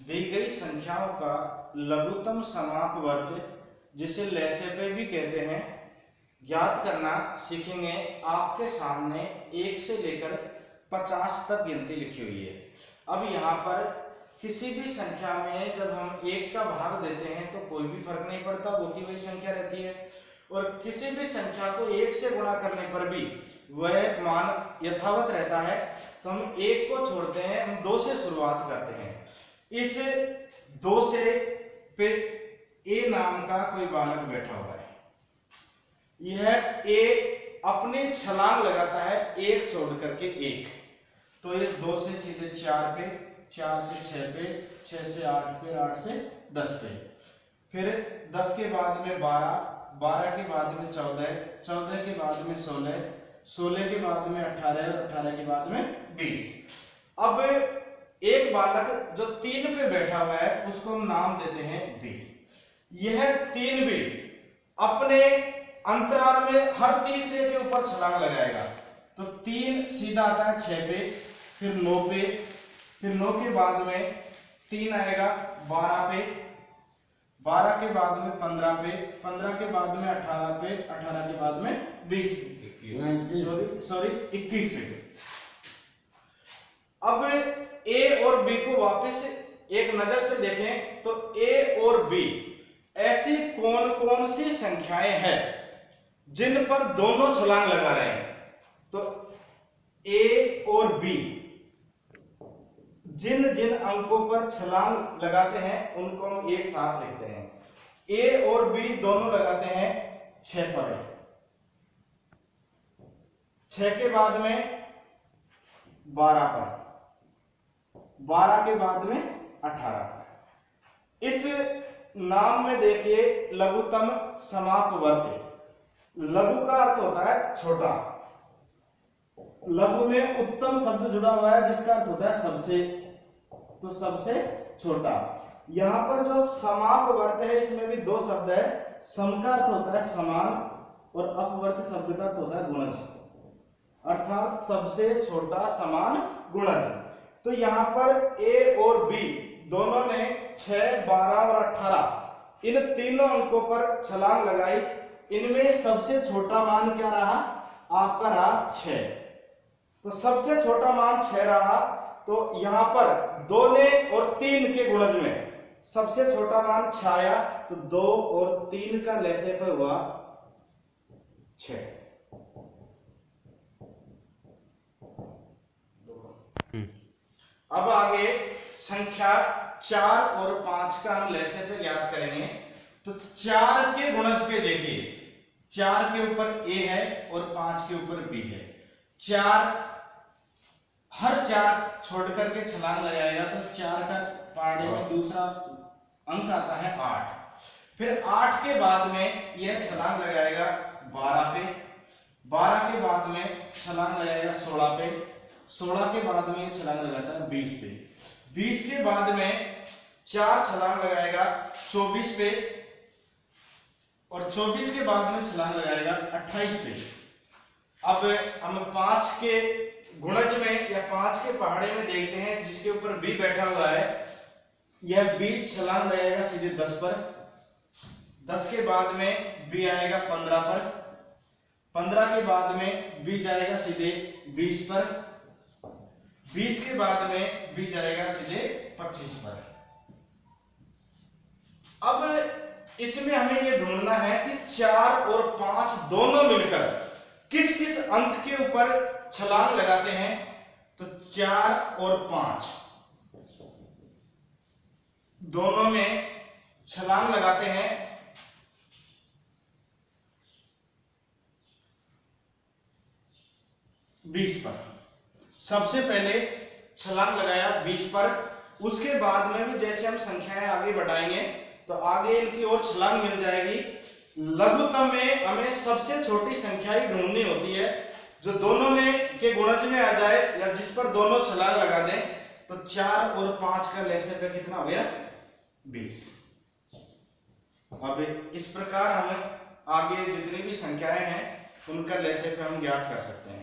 दी गई संख्याओं का लघुत्तम समापवर्ग जिसे लैसेपे भी कहते हैं ज्ञात करना सीखेंगे। आपके सामने 1 से लेकर 50 तक गिनती लिखी हुई है। अब यहाँ पर किसी भी संख्या में जब हम 1 का भाग देते हैं तो कोई भी फर्क नहीं पड़ता, वो की वही संख्या रहती है। और किसी भी संख्या को 1 से गुणा करने पर भी वह मान यथावत रहता है। तो हम 1 को छोड़ते हैं, हम 2 से शुरुआत करते हैं। इस 2 से फिर ए नाम का कोई बालक बैठा हुआ है। यह ए अपनी छलांग लगाता है 1 छोड़ करके 1। तो इस 2 से सीधे 4 पे, 4 से 6 पे, 6 से 8 पे, 8 से 10 पे, फिर 10 के बाद में 12, 12 के बाद में 14, 14 के बाद में 16, 16 के बाद में 18 और 18 के बाद में 20। अब एक बालक जो 3 पे बैठा हुआ है उसको हम नाम देते हैं बी। यह 3 भी अपने अंतराल में हर तीसरे के ऊपर छलांग लगाएगा। तो 3 सीधा आता है 6 पे, फिर 9 पे, फिर 9 के बाद में 3 आएगा 12 पे, 12 के बाद में 15 पे, 15 के बाद में 18 पे, 18 के बाद में 20 सॉरी 21 पे। अब ए और बी को वापस एक नजर से देखें तो ए और बी ऐसी कौन कौन सी संख्याएं हैं जिन पर दोनों छलांग लगा रहे हैं। तो ए और बी जिन जिन अंकों पर छलांग लगाते हैं उनको हम एक साथ लिखते हैं। ए और बी दोनों लगाते हैं 6 पर, 6 के बाद में 12 पर, 12 के बाद में 18 पर। इस नाम में देखिए लघुत्तम समापवर्ग। लघु का अर्थ होता है छोटा, लघु में उत्तम शब्द जुड़ा हुआ है जिसका अर्थ होता है सबसे, तो सबसे छोटा। यहां पर जो समापवर्ग है इसमें भी 2 शब्द है। सम का अर्थ होता है समान और अपवर्ग शब्द का अर्थ होता है गुणज, अर्थात सबसे छोटा समान गुणज। तो यहां पर ए और बी दोनों ने 6, 12 और 18 इन तीनों अंकों पर छलांग लगाई। इनमें सबसे छोटा मान क्या रहा? आपका रहा 6। तो सबसे छोटा मान 6 रहा। तो यहां पर 2 ने और 3 के गुणज में सबसे छोटा मान 6 आया। तो 2 और 3 का लैसेपे हुआ 6। अब आगे संख्या 4 और 5 का हम लैसेपे ज्ञात करेंगे। तो 4 के गुणज पे देखिए, 4 के ऊपर ए है और 5 के ऊपर बी है। 4 हर 4 छोड़ करके छलांग लगाएगा तो 4 का पहाड़े में दूसरा अंक आता है 8। फिर 8 के बाद में यह छलांग लगाएगा 12 पे, 12 के बाद में छलांग लगाएगा 16 पे, 16 के बाद में छलांग लगाता है 20 पे, 20 के बाद में 4 छलांग लगाएगा 24 पे और 24 के बाद में छलांग लगाएगा 28 पे। अब हम 5 के गुणज में या 5 के पहाड़े में देखते हैं जिसके ऊपर बी बैठा हुआ है। यह बी छलांग लगाएगा सीधे 10 पर, 10 के बाद में बी आएगा 15 पर, 15 के बाद में बी जाएगा सीधे 20 पर, 20 के बाद में बी जाएगा सीधे 25 पर। अब इसमें हमें यह ढूंढना है कि 4 और 5 दोनों मिलकर किस किस अंक के ऊपर छलांग लगाते हैं। तो 4 और 5 दोनों में छलांग लगाते हैं 20 पर। सबसे पहले छलांग लगाया 20 पर, उसके बाद में भी जैसे हम संख्याएं आगे बढ़ाएंगे तो आगे इनकी और छलांग मिल जाएगी। लघुत्तम में हमें सबसे छोटी संख्या ही ढूंढनी होती है जो दोनों में के गुणज में आ जाए या जिस पर दोनों छलांग लगा दें। तो 4 और 5 का लैसेपे कितना हो गया? 20। अब इस प्रकार हम आगे जितनी भी संख्याएं हैं उनका लैसेपे हम ज्ञात कर सकते हैं।